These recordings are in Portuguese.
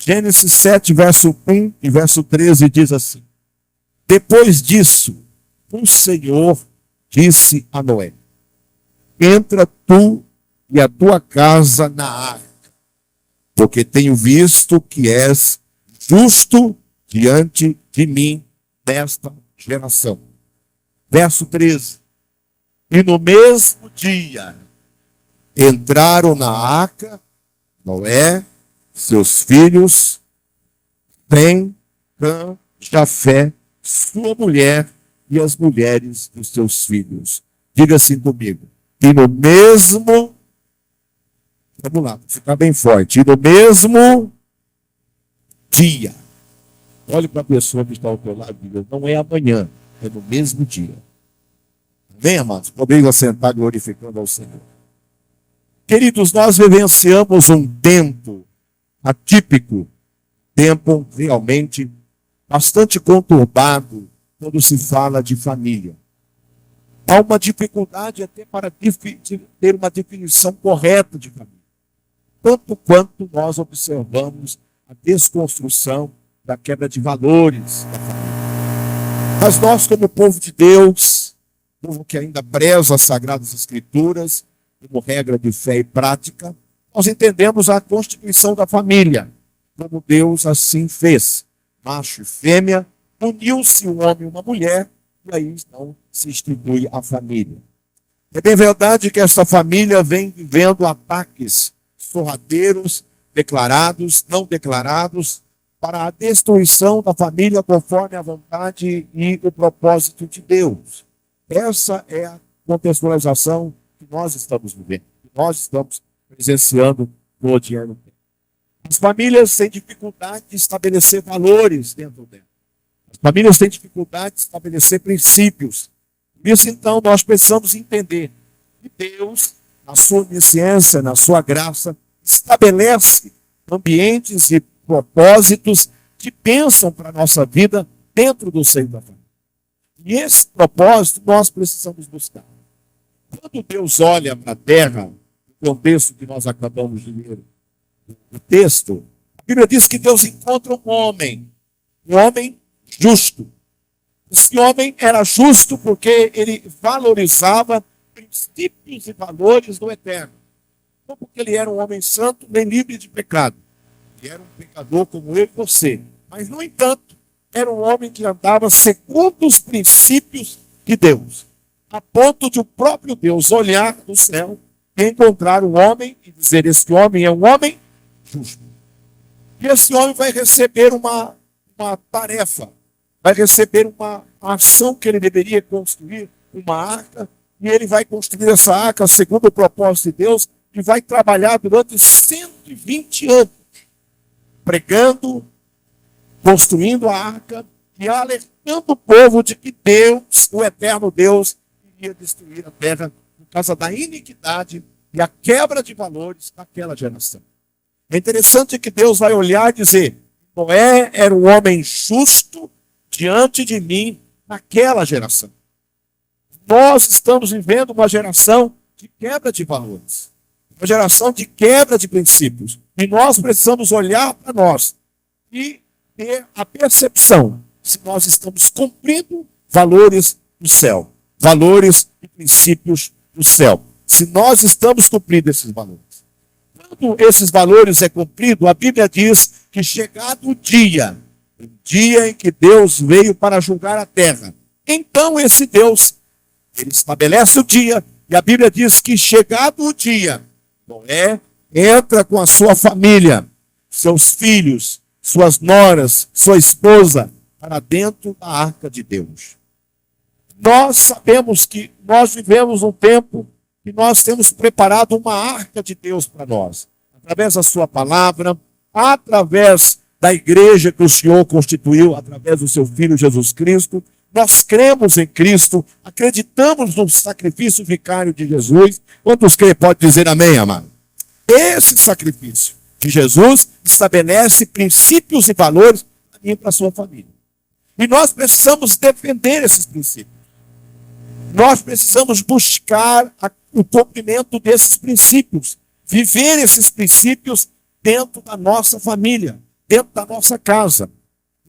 Gênesis 7, verso 1 e verso 13 diz assim: Depois disso, o Senhor disse a Noé: Entra tu e a tua casa na arca, porque tenho visto que és justo diante de mim nesta geração. Verso 13: E no mesmo dia entraram na arca Noé, seus filhos, Sem, Cã, Jafé, sua mulher e as mulheres dos seus filhos. Diga assim comigo: e no mesmo, vamos lá, ficar bem forte, e no mesmo dia. Olhe para a pessoa que está ao teu lado e diga: não é amanhã, é no mesmo dia. Vem, amados, podemos assentar glorificando ao Senhor. Queridos, nós vivenciamos um tempo atípico, tempo realmente bastante conturbado quando se fala de família. Há uma dificuldade até para ter uma definição correta de família. Tanto quanto nós observamos a desconstrução da quebra de valores da família. Mas nós, como povo de Deus, povo que ainda preza as Sagradas Escrituras, como regra de fé e prática, nós entendemos a constituição da família, como Deus assim fez. Macho e fêmea, uniu-se um homem e uma mulher, e aí então se institui a família. É bem verdade que essa família vem vivendo ataques sorrateiros, declarados, não declarados, para a destruição da família conforme a vontade e o propósito de Deus. Essa é a contextualização que nós estamos vivendo, que nós estamos presenciando no dia no tempo. As famílias têm dificuldade de estabelecer valores dentro dela. As famílias têm dificuldade de estabelecer princípios. Por isso, então, nós precisamos entender que Deus, na sua onisciência, na sua graça, estabelece ambientes e propósitos que pensam para a nossa vida dentro do seio da família. E esse propósito nós precisamos buscar. Quando Deus olha para a terra, no contexto que nós acabamos de ler, o texto, a Bíblia diz que Deus encontra um homem justo. Esse homem era justo porque ele valorizava princípios e valores do eterno. Não porque ele era um homem santo nem livre de pecado. Ele era um pecador como eu e você. Mas, no entanto, era um homem que andava segundo os princípios de Deus. A ponto de o próprio Deus olhar do céu e encontrar um homem e dizer: esse homem é um homem justo. E esse homem vai receber uma tarefa, vai receber uma ação que ele deveria construir, uma arca, e ele vai construir essa arca segundo o propósito de Deus e vai trabalhar durante 120 anos, pregando, construindo a arca e alertando o povo de que Deus, o eterno Deus, iria destruir a terra por causa da iniquidade e a quebra de valores daquela geração. É interessante que Deus vai olhar e dizer: Noé era um homem justo diante de mim naquela geração. Nós estamos vivendo uma geração de quebra de valores, uma geração de quebra de princípios. E nós precisamos olhar para nós e ter a percepção se nós estamos cumprindo valores do céu, valores e princípios do céu. Se nós estamos cumprindo esses valores. Quando esses valores é cumprido, a Bíblia diz que chegado o dia em que Deus veio para julgar a terra, então esse Deus, ele estabelece o dia, e a Bíblia diz que chegado o dia, Noé entra com a sua família, seus filhos, suas noras, sua esposa, para dentro da arca de Deus. Nós sabemos que nós vivemos um tempo que nós temos preparado uma arca de Deus para nós, através da sua palavra, através da igreja que o Senhor constituiu, através do seu Filho Jesus Cristo. Nós cremos em Cristo, acreditamos no sacrifício vicário de Jesus. Quantos creem? Pode dizer amém, amado? Esse sacrifício de Jesus estabelece princípios e valores para mim e para a sua família. E nós precisamos defender esses princípios. Nós precisamos buscar o cumprimento desses princípios, viver esses princípios dentro da nossa família. dentro da nossa casa.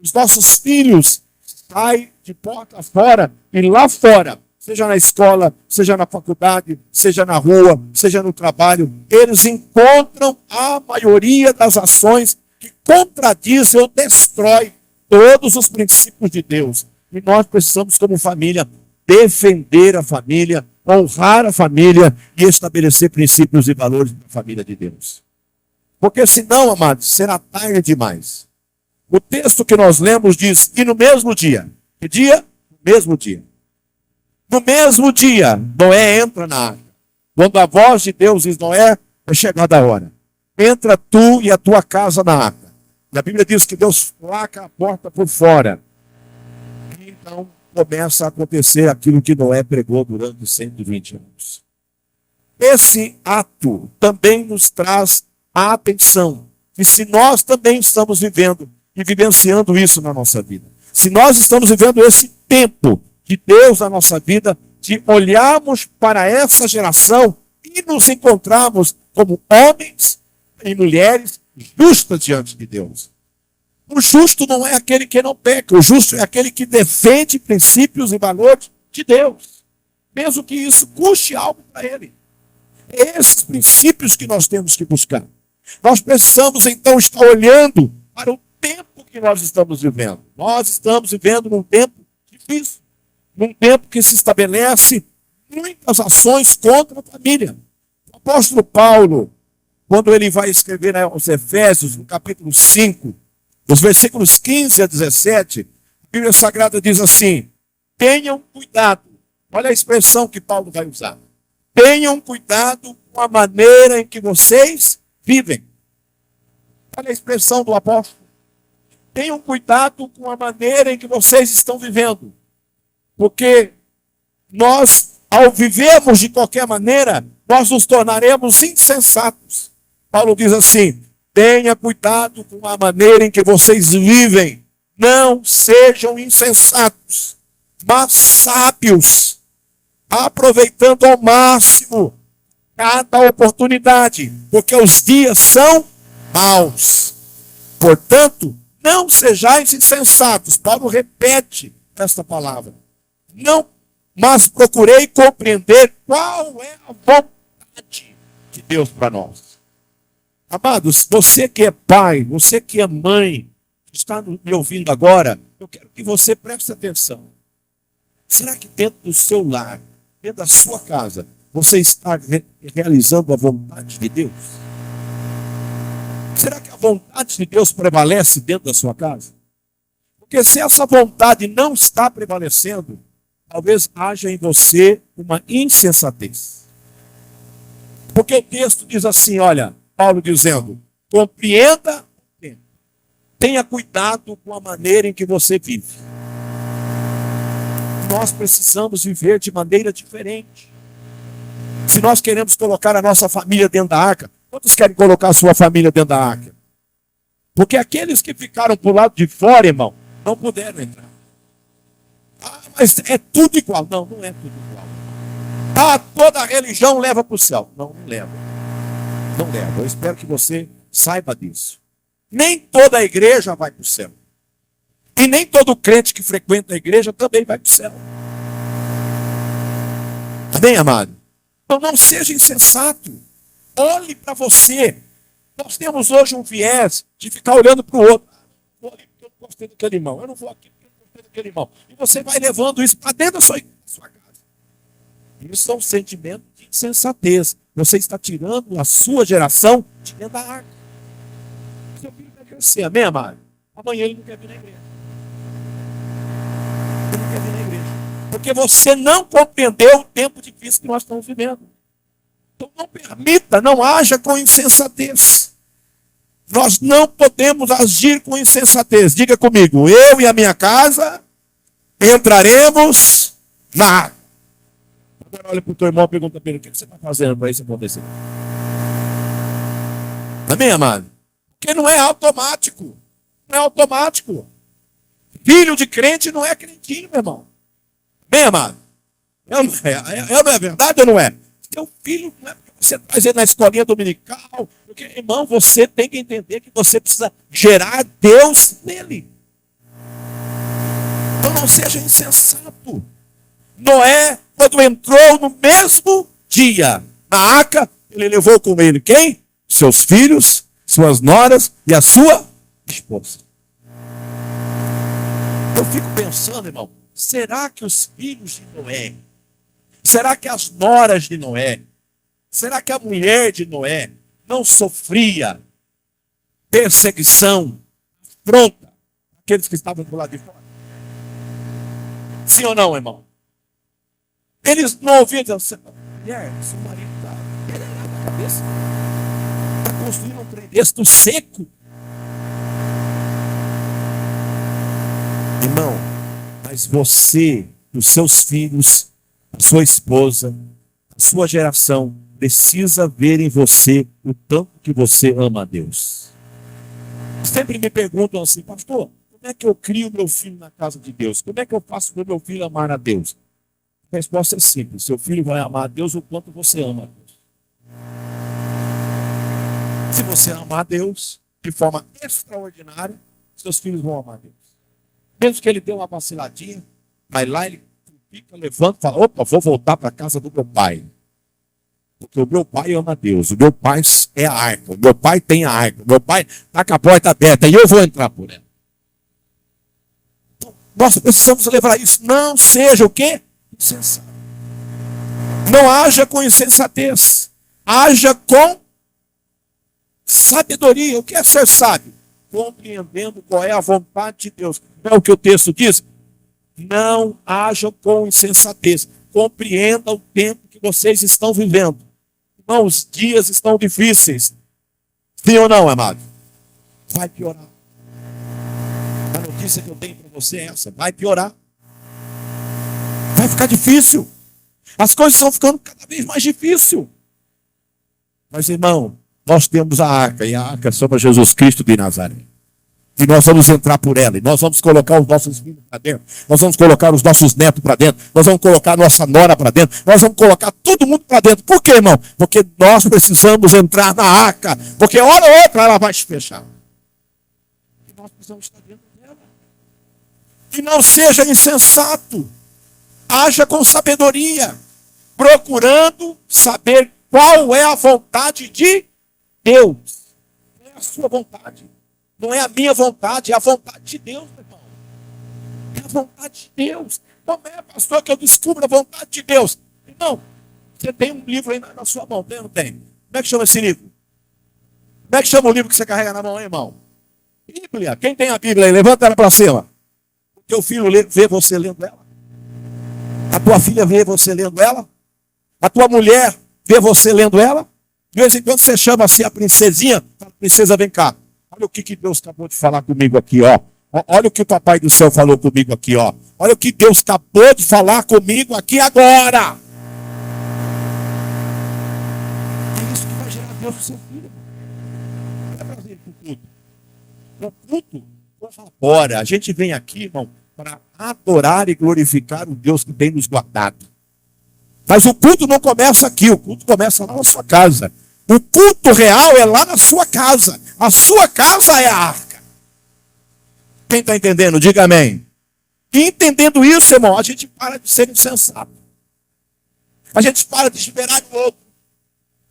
Os nossos filhos saem de porta fora e lá fora, seja na escola, seja na faculdade, seja na rua, seja no trabalho, eles encontram a maioria das ações que contradizem ou destroem todos os princípios de Deus. E nós precisamos, como família, defender a família, honrar a família e estabelecer princípios e valores da família de Deus. Porque senão, amados, será tarde demais. O texto que nós lemos diz que no mesmo dia, que dia? No mesmo dia. No mesmo dia, Noé entra na arca. Quando a voz de Deus diz, Noé, é chegada a hora. Entra tu e a tua casa na arca. E a Bíblia diz que Deus placa a porta por fora. E então começa a acontecer aquilo que Noé pregou durante 120 anos. Esse ato também nos traz a atenção. E se nós também estamos vivendo e vivenciando isso na nossa vida, se nós estamos vivendo esse tempo de Deus na nossa vida, de olharmos para essa geração e nos encontrarmos como homens e mulheres justas diante de Deus. O justo não é aquele que não peca, o justo é aquele que defende princípios e valores de Deus, mesmo que isso custe algo para ele. É esses princípios que nós temos que buscar. Nós precisamos então estar olhando para o tempo que nós estamos vivendo. Nós estamos vivendo num tempo difícil, num tempo que se estabelece muitas ações contra a família. O apóstolo Paulo, quando ele vai escrever aos Efésios, no capítulo 5, dos versículos 15 a 17, a Bíblia Sagrada diz assim: tenham cuidado. Olha a expressão que Paulo vai usar. Tenham cuidado com a maneira em que vocês vivem. Olha a expressão do apóstolo. Tenham cuidado com a maneira em que vocês estão vivendo. Porque nós, ao vivermos de qualquer maneira, nós nos tornaremos insensatos. Paulo diz assim: tenha cuidado com a maneira em que vocês vivem. Não sejam insensatos, mas sábios, aproveitando ao máximo cada oportunidade, porque os dias são maus. Portanto, não sejais insensatos. Paulo repete esta palavra. Não, mas procurei compreender qual é a vontade de Deus para nós. Amados, você que é pai, você que é mãe, que está me ouvindo agora, eu quero que você preste atenção. Será que dentro do seu lar, dentro da sua casa, você está realizando a vontade de Deus? Será que a vontade de Deus prevalece dentro da sua casa? Porque se essa vontade não está prevalecendo, talvez haja em você uma insensatez. Porque o texto diz assim, olha, Paulo dizendo, compreenda o tempo. Tenha cuidado com a maneira em que você vive. Nós precisamos viver de maneira diferente. Se nós queremos colocar a nossa família dentro da arca, quantos querem colocar a sua família dentro da arca? Porque aqueles que ficaram para o lado de fora, irmão, não puderam entrar. Ah, mas é tudo igual. Não, não é tudo igual. Ah, toda a religião leva para o céu. Não, não leva. Não leva. Eu espero que você saiba disso. Nem toda a igreja vai para o céu. E nem todo crente que frequenta a igreja também vai para o céu. Amém, amado? Então não seja insensato. Olhe para você. Nós temos hoje um viés de ficar olhando para o outro. Vou ali porque eu não gostei daquele irmão. Eu não vou aqui porque eu não gostei daquele irmão. E você vai levando isso para dentro da sua casa. Isso é um sentimento de insensatez. Você está tirando a sua geração de dentro da arca. Seu filho vai crescer, amém, amado? Amanhã ele não quer vir na igreja. Ele não quer vir na igreja. Porque você não compreendeu o tempo difícil que nós estamos vivendo. Então não permita, não haja com insensatez. Nós não podemos agir com insensatez. Diga comigo, eu e a minha casa entraremos na arca. Agora olha para o teu irmão e pergunta para ele, o que você está fazendo para isso acontecer? Amém, amado? Porque não é automático. Não é automático. Filho de crente não é crentinho, meu irmão. Amém, amado? Não é verdade ou não é? Teu filho não é porque Você traz ele na escolinha dominical. Porque, irmão, você tem que entender que você precisa gerar Deus nele. Então não seja insensato. Noé, quando entrou no mesmo dia na arca, ele levou com ele quem? Seus filhos, suas noras e a sua esposa. Eu fico pensando, irmão, será que os filhos de Noé, será que as noras de Noé, será que a mulher de Noé não sofria perseguição, afronta aqueles que estavam do lado de fora? Sim ou não, irmão? Eles não ouviam dizer, mulher, seu marido está na cabeça, está construindo um trem desse do seco. Irmão, mas você, os seus filhos, a sua esposa, a sua geração, precisa ver em você o tanto que você ama a Deus. Sempre me perguntam assim, pastor, como é que eu crio meu filho na casa de Deus? Como é que eu faço para o meu filho amar a Deus? A resposta é simples, seu filho vai amar a Deus o quanto você ama a Deus. Se você amar a Deus de forma extraordinária, seus filhos vão amar a Deus. Mesmo que ele dê uma vaciladinha, mas lá ele fica, levanta e fala, opa, vou voltar para a casa do meu pai. Porque o meu pai ama a Deus, o meu pai é a arca, o meu pai tem a arca, o meu pai está com a porta aberta e eu vou entrar por ela. Então, nós precisamos levar isso. Não seja o quê? Insensato. Não haja com insensatez. Haja com sabedoria. O que é ser sábio? Compreendendo qual é a vontade de Deus. Não é o que o texto diz? Não haja com insensatez. Compreenda o tempo que vocês estão vivendo. Irmão, os dias estão difíceis. Sim ou não, amado? Vai piorar. A notícia que eu tenho para você é essa. Vai piorar. Vai ficar difícil. As coisas estão ficando cada vez mais difíceis. Mas, irmão, nós temos a arca. E a arca chama Jesus Cristo de Nazaré. E nós vamos entrar por ela. E nós vamos colocar os nossos filhos para dentro. Nós vamos colocar os nossos netos para dentro. Nós vamos colocar a nossa nora para dentro. Nós vamos colocar todo mundo para dentro. Por quê, irmão? Porque nós precisamos entrar na arca. Porque hora ou outra ela vai se fechar. E nós precisamos estar dentro dela. E não seja insensato. Haja com sabedoria. Procurando saber qual é a vontade de Deus. Não é a sua vontade. Não é a minha vontade, é a vontade de Deus, meu irmão. É a vontade de Deus. Como é, pastor, que eu descubro a vontade de Deus? Irmão, você tem um livro aí na sua mão, tem ou não tem? Como é que chama esse livro? Como é que chama o livro que você carrega na mão, hein, irmão? Bíblia. Quem tem a Bíblia aí? Levanta ela para cima. O teu filho vê você lendo ela. A tua filha vê você lendo ela. A tua mulher vê você lendo ela. De vez em quando você chama assim a princesinha. Fala, princesa, vem cá. Olha o que Deus acabou de falar comigo aqui, ó. Olha o que o Papai do Céu falou comigo aqui, ó. Olha o que Deus acabou de falar comigo aqui agora. É isso que vai gerar Deus no seu filho. Não é prazer pro culto. O culto colabora. A gente vem aqui, irmão, para adorar e glorificar o Deus que tem nos guardado. Mas o culto não começa aqui, o culto começa lá na sua casa. O culto real é lá na sua casa. A sua casa é a arca. Quem está entendendo? Diga amém. E entendendo isso, irmão, a gente para de ser insensato. A gente para de esperar no outro.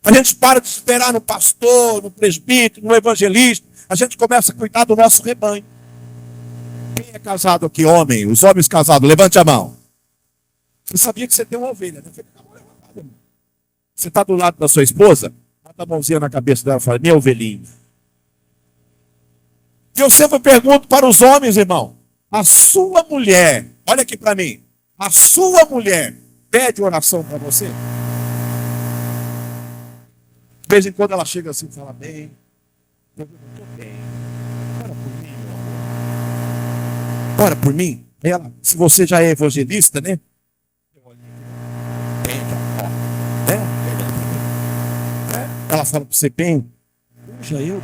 A gente para de esperar no pastor, no presbítero, no evangelista. A gente começa a cuidar do nosso rebanho. Quem é casado aqui, homem? Os homens casados, levante a mão. Você sabia que você tem uma ovelha, né? Você está do lado da sua esposa? Bota a mãozinha na cabeça dela e fala, minha ovelhinha. Eu sempre pergunto para os homens, irmão, a sua mulher, olha aqui para mim, a sua mulher pede oração para você? De vez em quando ela chega assim e fala, bem, eu estou bem, ora por mim, meu amor. Ora por mim. Ela, se você já é evangelista, né? Ela fala para você, bem, puxa eu.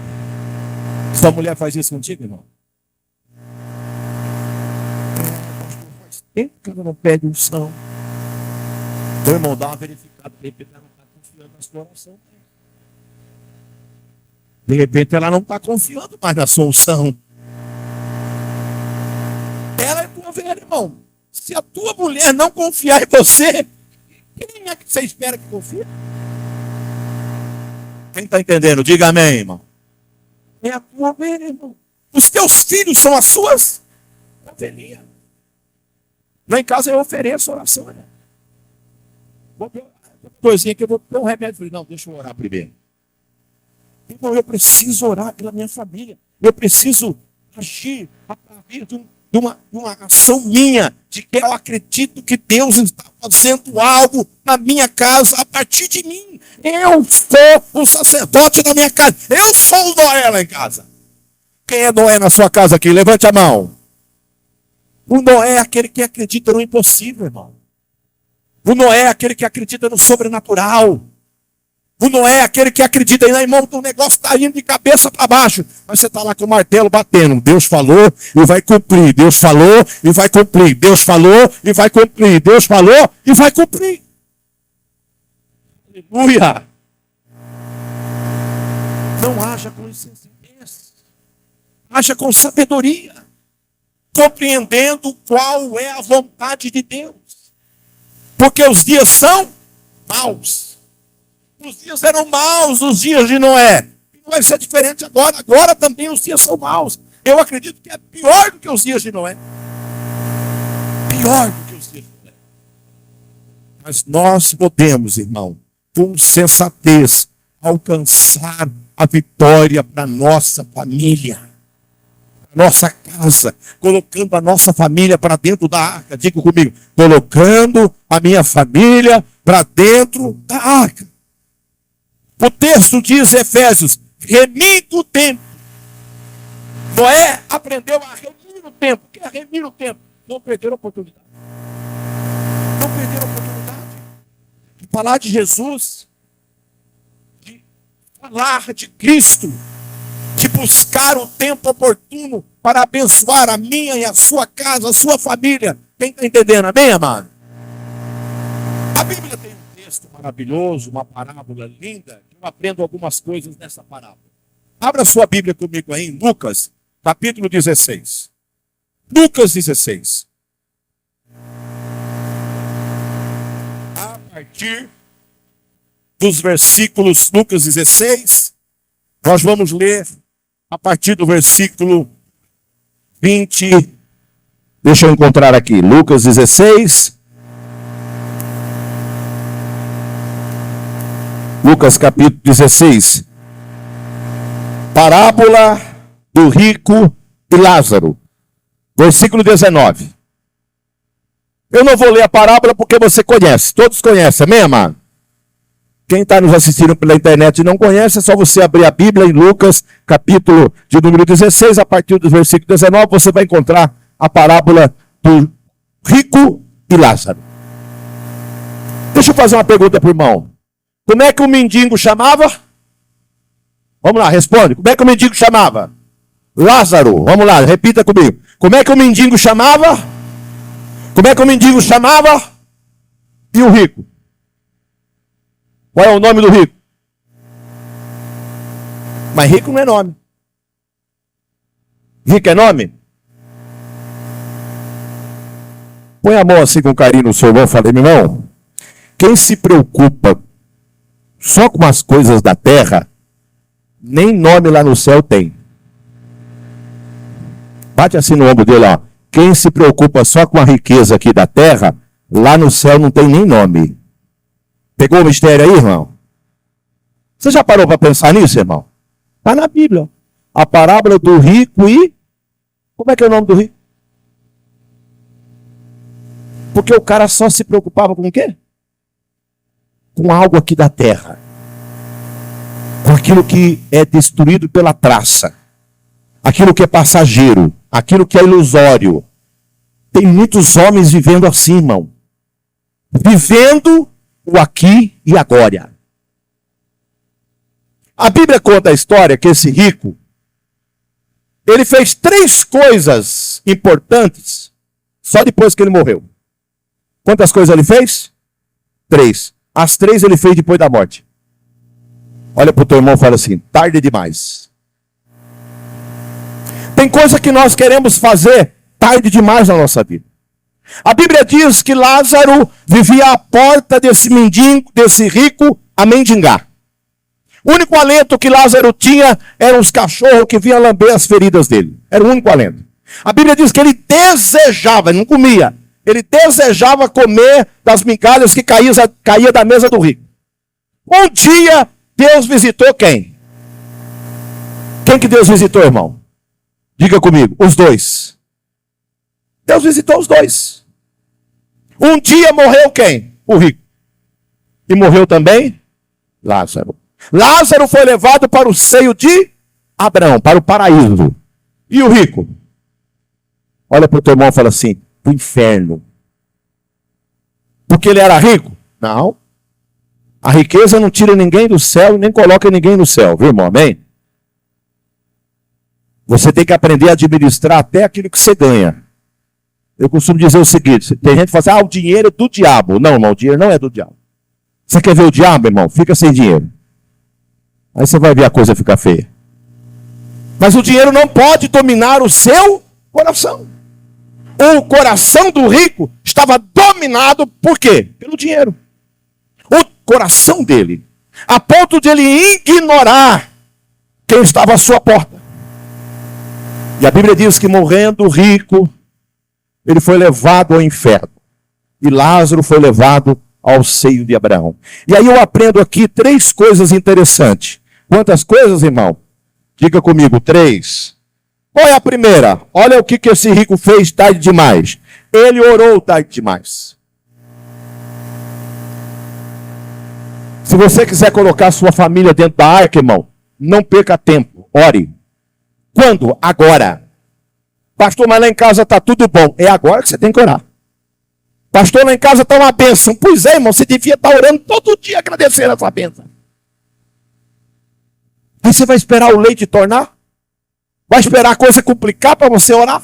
Sua mulher faz isso contigo, irmão? Faz tempo que ela não pede unção. Então, irmão, dá uma verificada. De repente ela está com confiando na sua oração. De repente ela não está confiando mais na sua unção. Ela é tua ovelha, irmão. Se a tua mulher não confiar em você, quem é que você espera que confie? Quem está entendendo? Diga amém, irmão. É a tua ovelha, irmão. Os teus filhos são as suas ovelhinhas. Lá em casa eu ofereço oração. Né? Vou ver uma coisinha que eu vou ter um remédio. Falei, não, deixa eu orar primeiro. Irmão, eu preciso orar pela minha família. Eu preciso agir a partir de uma ação minha, de que eu acredito que Deus está fazendo algo na minha casa a partir de mim. Eu sou o sacerdote da minha casa. Eu sou o Noé lá em casa. Quem é Noé na sua casa aqui? Levante a mão. O Noé é aquele que acredita no impossível, irmão. O Noé é aquele que acredita no sobrenatural. O Noé é aquele que acredita, irmão, que o negócio está indo de cabeça para baixo. Mas você está lá com o martelo batendo. Deus falou e vai cumprir. Deus falou e vai cumprir. Deus falou e vai cumprir. Deus falou e vai cumprir. Aleluia! Não haja com insensatez. Haja com sabedoria. Compreendendo qual é a vontade de Deus. Porque os dias são maus. Os dias eram maus, os dias de Noé. Não vai ser diferente agora. Agora também os dias são maus. Eu acredito que é pior do que os dias de Noé. Pior do que os dias de Noé. Mas nós podemos, irmão, com sensatez, alcançar a vitória para nossa família. Nossa casa, colocando a nossa família para dentro da arca. Diga comigo, colocando a minha família para dentro da arca. O texto diz, Efésios, remindo o tempo. Noé aprendeu a remir o tempo. O que é remir o tempo? Não perder a oportunidade. Não perder a oportunidade. De falar de Jesus, de falar de Cristo, de buscar o tempo oportuno para abençoar a minha e a sua casa, a sua família. Quem está entendendo? Amém, amado? A Bíblia tem um texto maravilhoso, uma parábola linda, que eu aprendo algumas coisas nessa parábola. Abra sua Bíblia comigo aí em Lucas, capítulo 16. Lucas 16. A partir dos versículos, Lucas 16, nós vamos ler a partir do versículo 20. Deixa eu encontrar aqui. Lucas 16. Lucas capítulo 16. Parábola do rico e Lázaro. Versículo 19. Eu não vou ler a parábola porque você conhece. Todos conhecem, amém, amado? Quem está nos assistindo pela internet e não conhece, é só você abrir a Bíblia em Lucas, capítulo de número 16, a partir do versículo 19, você vai encontrar a parábola do rico e Lázaro. Deixa eu fazer uma pergunta para o irmão. Como é que o mendigo chamava? Vamos lá, responde. Como é que o mendigo chamava? Lázaro. Vamos lá, repita comigo. Como é que o mendigo chamava? Como é que o mendigo chamava? E o rico? Qual é o nome do rico? Mas rico não é nome. Rico é nome? Põe a mão assim com carinho no seu irmão e fala, meu irmão, quem se preocupa só com as coisas da terra, nem nome lá no céu tem. Bate assim no ombro dele, ó. Quem se preocupa só com a riqueza aqui da terra, lá no céu não tem nem nome. Pegou o mistério aí, irmão? Você já parou para pensar nisso, irmão? Está na Bíblia. A parábola do rico e... Como é que é o nome do rico? Porque o cara só se preocupava com o quê? Com algo aqui da terra. Com aquilo que é destruído pela traça. Aquilo que é passageiro. Aquilo que é ilusório. Tem muitos homens vivendo assim, irmão. Vivendo o aqui e agora. A Bíblia conta a história que esse rico, ele fez 3 coisas importantes só depois que ele morreu. Quantas coisas ele fez? 3. As 3 ele fez depois da morte. Olha para o teu irmão e fala assim: tarde demais. Tem coisa que nós queremos fazer tarde demais na nossa vida. A Bíblia diz que Lázaro vivia à porta desse mendigo, desse rico, a mendigar. O único alento que Lázaro tinha eram os cachorros que vinham lamber as feridas dele. Era o único alento. A Bíblia diz que ele desejava, ele não comia, ele desejava comer das migalhas que caía da mesa do rico. Um dia, Deus visitou quem? Quem que Deus visitou, irmão? Diga comigo, os dois. Deus visitou os dois. Um dia morreu quem? O rico. E morreu também Lázaro. Lázaro foi levado para o seio de Abraão, para o paraíso. E o rico? Olha para o teu irmão e fala assim: o inferno. Porque ele era rico? Não. A riqueza não tira ninguém do céu e nem coloca ninguém no céu, viu, irmão? Amém? Você tem que aprender a administrar até aquilo que você ganha. Eu costumo dizer o seguinte: tem gente que fala assim, o dinheiro é do diabo. Não, irmão, o dinheiro não é do diabo. Você quer ver o diabo, irmão? Fica sem dinheiro. Aí você vai ver a coisa ficar feia. Mas o dinheiro não pode dominar o seu coração. O coração do rico estava dominado por quê? Pelo dinheiro. O coração dele. A ponto de ele ignorar quem estava à sua porta. E a Bíblia diz que morrendo o rico, ele foi levado ao inferno. E Lázaro foi levado ao seio de Abraão. E aí eu aprendo aqui 3 coisas interessantes. Quantas coisas, irmão? Diga comigo, 3. Qual é a primeira? Olha o que esse rico fez tarde demais. Ele orou tarde demais. Se você quiser colocar sua família dentro da arca, irmão, não perca tempo. Ore. Quando? Agora. Pastor, mas lá em casa está tudo bom. É agora que você tem que orar. Pastor, lá em casa está uma bênção. Pois é, irmão, você devia estar orando todo dia agradecendo essa bênção. Aí você vai esperar o leite tornar? Vai esperar a coisa complicar para você orar?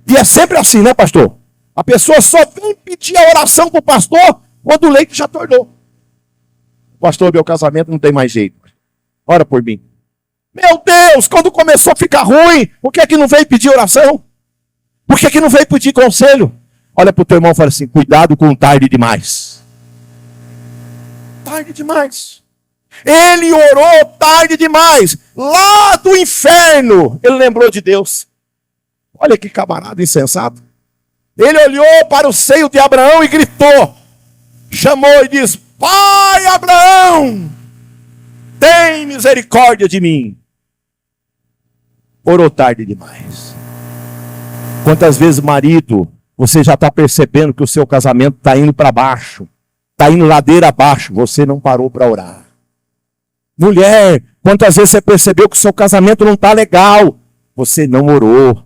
E é sempre assim, né, pastor? A pessoa só vem pedir a oração para o pastor quando o leite já tornou. Pastor, meu casamento não tem mais jeito. Ora por mim. Meu Deus, quando começou a ficar ruim, por que é que não veio pedir oração? Por que é que não veio pedir conselho? Olha para o teu irmão e fala assim: cuidado com tarde demais. Tarde demais. Ele orou tarde demais. Lá do inferno, ele lembrou de Deus. Olha que camarada insensato. Ele olhou para o seio de Abraão e gritou. Chamou e disse: Pai Abraão, tem misericórdia de mim. Orou tarde demais. Quantas vezes, marido, você já está percebendo que o seu casamento está indo para baixo, está indo ladeira abaixo, você não parou para orar. Mulher, quantas vezes você percebeu que o seu casamento não está legal, você não orou.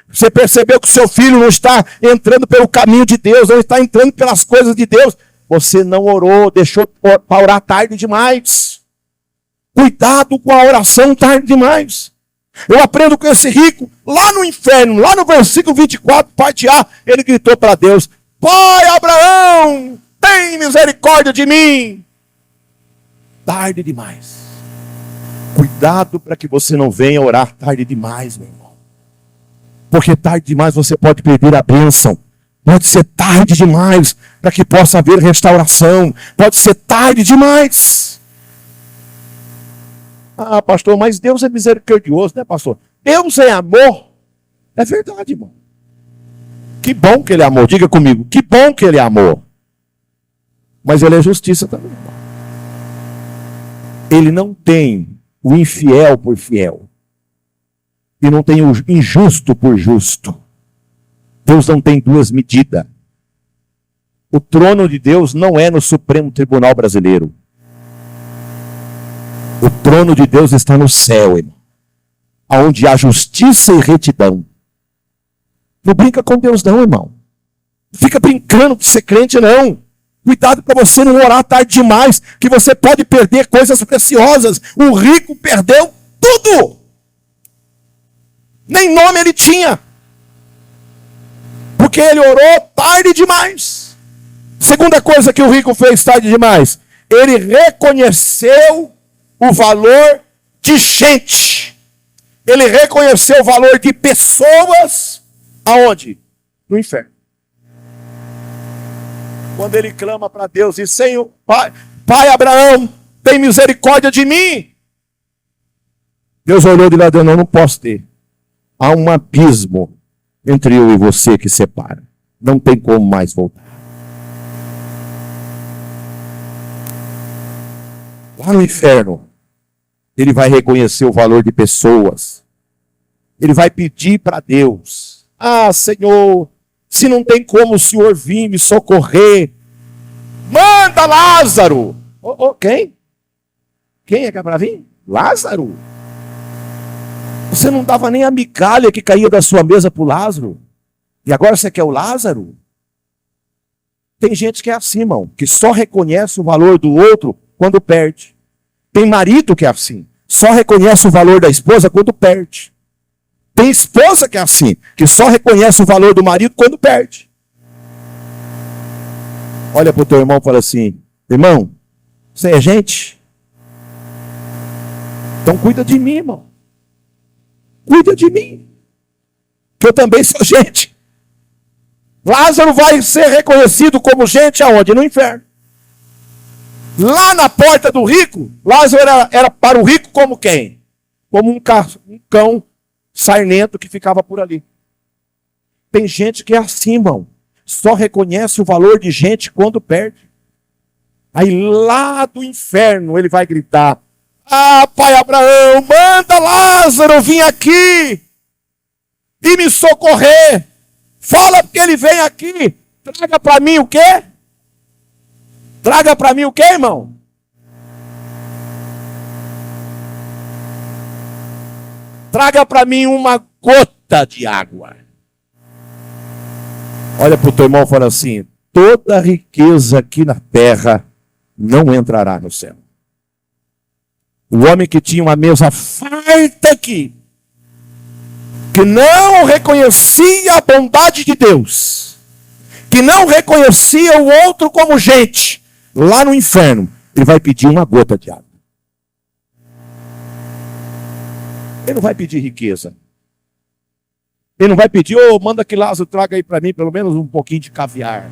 Você percebeu que o seu filho não está entrando pelo caminho de Deus, não está entrando pelas coisas de Deus, você não orou, deixou para orar tarde demais. Cuidado com a oração tarde demais. Eu aprendo com esse rico, lá no inferno, lá no versículo 24, parte A, ele gritou para Deus: Pai Abraão, tem misericórdia de mim. Tarde demais. Cuidado para que você não venha orar tarde demais, meu irmão. Porque tarde demais você pode perder a bênção. Pode ser tarde demais para que possa haver restauração. Pode ser tarde demais. Ah, pastor, mas Deus é misericordioso, né, pastor? Deus é amor. É verdade, irmão. Que bom que ele é amor. Diga comigo, que bom que ele é amor. Mas ele é justiça também, irmão. Ele não tem o infiel por fiel. E não tem o injusto por justo. Deus não tem 2 medidas. O trono de Deus não é no Supremo Tribunal Brasileiro. O trono de Deus está no céu, irmão, onde há justiça e retidão. Não brinca com Deus não, irmão. Não fica brincando de ser crente, não. Cuidado para você não orar tarde demais, que você pode perder coisas preciosas. O rico perdeu tudo. Nem nome ele tinha. Porque ele orou tarde demais. Segunda coisa que o rico fez tarde demais. Ele reconheceu o valor de gente. Ele reconheceu o valor de pessoas. Aonde? No inferno. Quando ele clama para Deus e Senhor, Pai Abraão, tem misericórdia de mim. Deus olhou de lá e disse, não posso ter. Há um abismo entre eu e você que separa. Não tem como mais voltar. Lá no inferno, ele vai reconhecer o valor de pessoas. Ele vai pedir para Deus, Senhor, se não tem como o Senhor vir me socorrer, manda Lázaro. Quem? Quem é que é para vir? Lázaro? Você não dava nem a migalha que caía da sua mesa para o Lázaro. E agora você quer o Lázaro? Tem gente que é assim, irmão, que só reconhece o valor do outro quando perde. Tem marido que é assim, só reconhece o valor da esposa quando perde. Tem esposa que é assim, que só reconhece o valor do marido quando perde. Olha para o teu irmão e fala assim, irmão, você é gente? Então cuida de mim, irmão. Cuida de mim. Que eu também sou gente. Lázaro vai ser reconhecido como gente aonde? No inferno. Lá na porta do rico, Lázaro era para o rico como quem? Como um cão sarnento que ficava por ali. Tem gente que é assim, irmão. Só reconhece o valor de gente quando perde. Aí lá do inferno ele vai gritar, Pai Abraão, manda Lázaro vir aqui e me socorrer. Fala que ele vem aqui. Traga para mim o quê? Traga para mim o quê, irmão? Traga para mim uma gota de água. Olha para o teu irmão e fala assim, toda riqueza aqui na terra não entrará no céu. O homem que tinha uma mesa farta aqui, que não reconhecia a bondade de Deus, que não reconhecia o outro como gente, lá no inferno, ele vai pedir uma gota de água. Ele não vai pedir riqueza. Ele não vai pedir, manda que Lázaro traga aí para mim pelo menos um pouquinho de caviar.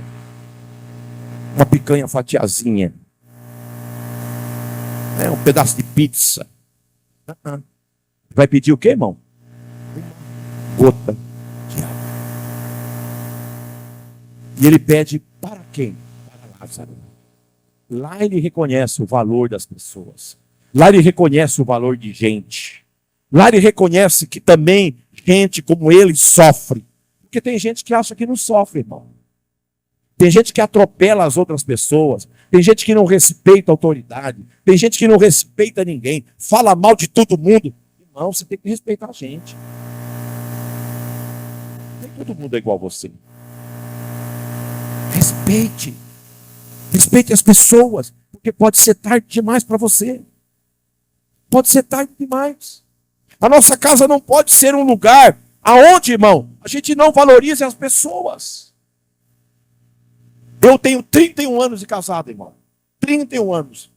Uma picanha fatiazinha. Um pedaço de pizza. Vai pedir o quê, irmão? Uma gota de água. E ele pede para quem? Para Lázaro. Lá ele reconhece o valor das pessoas. Lá ele reconhece o valor de gente. Lá ele reconhece que também gente como ele sofre. Porque tem gente que acha que não sofre, irmão. Tem gente que atropela as outras pessoas. Tem gente que não respeita a autoridade. Tem gente que não respeita ninguém. Fala mal de todo mundo. Irmão, você tem que respeitar a gente. Nem todo mundo é igual a você. Respeite. Respeite as pessoas. Porque pode ser tarde demais para você. Pode ser tarde demais. A nossa casa não pode ser um lugar aonde, irmão, a gente não valorize as pessoas. Eu tenho 31 anos de casado, irmão. 31 anos.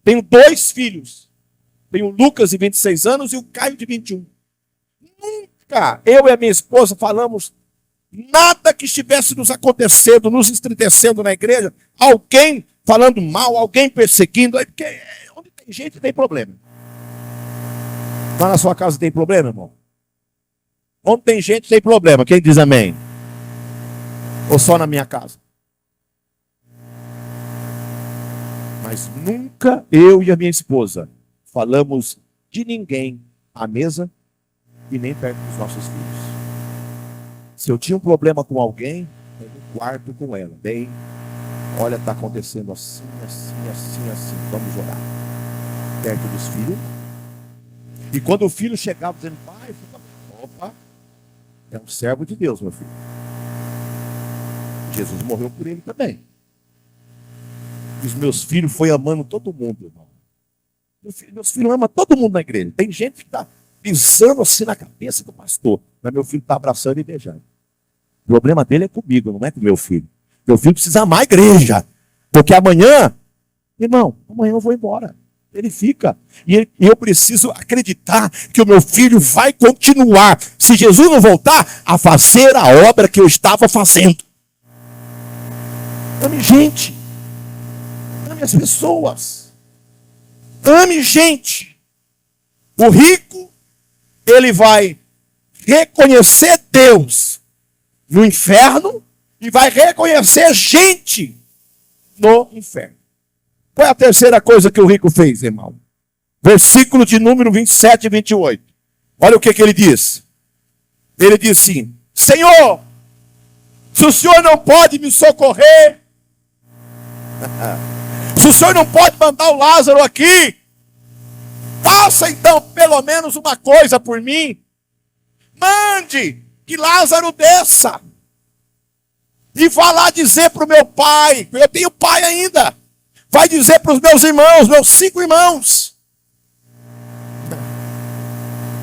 Tenho 2 filhos. Tenho o Lucas, de 26 anos, e o Caio, de 21. Nunca eu e a minha esposa falamos nada que estivesse nos acontecendo, nos entristecendo na igreja. Alguém falando mal, alguém perseguindo. Porque onde tem gente, tem problema. Lá na sua casa tem problema, irmão? Onde tem gente, tem problema. Quem diz amém? Ou só na minha casa? Mas nunca eu e a minha esposa falamos de ninguém à mesa e nem perto dos nossos filhos. Se eu tinha um problema com alguém, eu no quarto com ela. Bem, olha, está acontecendo assim, assim, assim, assim. Vamos orar. Perto dos filhos. E quando o filho chegava dizendo, pai, opa, é um servo de Deus, meu filho. Jesus morreu por ele também. E os meus filhos foi amando todo mundo, irmão. Meus filhos amam todo mundo na igreja. Tem gente que está pisando assim na cabeça do pastor. Mas meu filho está abraçando e beijando. O problema dele é comigo, não é com meu filho. Meu filho precisa amar a igreja. Porque amanhã, irmão, amanhã eu vou embora. Ele fica. E eu preciso acreditar que o meu filho vai continuar, se Jesus não voltar, a fazer a obra que eu estava fazendo. Ame gente. Ame as pessoas. Ame gente. O rico, ele vai reconhecer Deus no inferno e vai reconhecer gente no inferno. Qual é a terceira coisa que o rico fez, irmão? Versículo de número 27 e 28. Olha o que ele diz. Ele diz assim: Senhor, se o Senhor não pode me socorrer, se o Senhor não pode mandar o Lázaro aqui, faça então pelo menos uma coisa por mim. Mande que Lázaro desça e vá lá dizer para o meu pai, eu tenho pai ainda, vai dizer para os meus irmãos, meus 5 irmãos,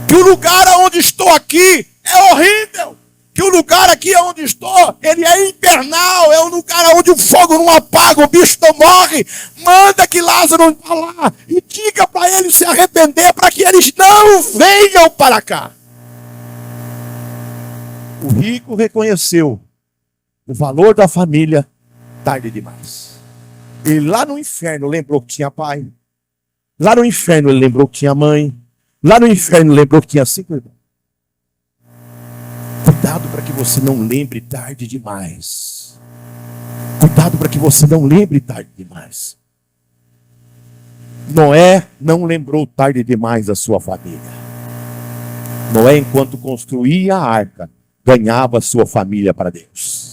que o lugar onde estou aqui é horrível, que o lugar aqui onde estou, ele é infernal, é um lugar onde o fogo não apaga, o bicho não morre. Manda que Lázaro vá lá e diga para eles se arrepender, para que eles não venham para cá. O rico reconheceu o valor da família tarde demais. Ele lá no inferno lembrou que tinha pai. Lá no inferno ele lembrou que tinha mãe. Lá no inferno lembrou que tinha 5 irmãos. Cuidado para que você não lembre tarde demais. Cuidado para que você não lembre tarde demais. Noé não lembrou tarde demais da sua família. Noé, enquanto construía a arca, ganhava sua família para Deus.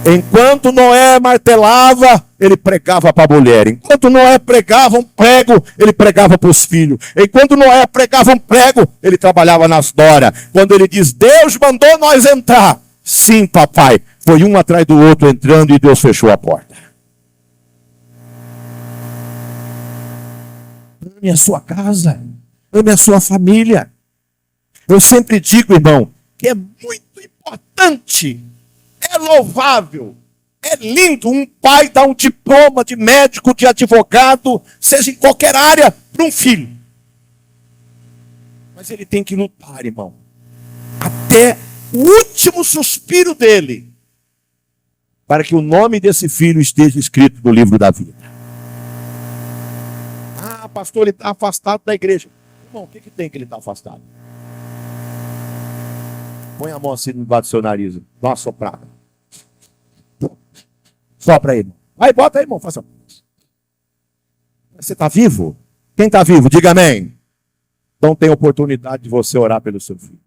Enquanto Noé martelava, ele pregava para a mulher. Enquanto Noé pregava um prego, ele pregava para os filhos. Enquanto Noé pregava um prego, ele trabalhava nas noras. Quando ele diz, Deus mandou nós entrar. Sim, papai. Foi um atrás do outro entrando e Deus fechou a porta. Ame a sua casa. Ame a sua família. Eu sempre digo, irmão, que é muito importante, é louvável, é lindo um pai dar um diploma de médico, de advogado, seja em qualquer área, para um filho. Mas ele tem que lutar, irmão, até o último suspiro dele, para que o nome desse filho esteja escrito no livro da vida. Ah, pastor, ele está afastado da igreja. Irmão, o que tem que ele está afastado? Põe a mão assim debaixo do seu nariz. Dá uma soprada. Sopra aí, irmão. Aí, bota aí, irmão. Faça. Você está vivo? Quem está vivo? Diga amém. Então tem oportunidade de você orar pelo seu filho.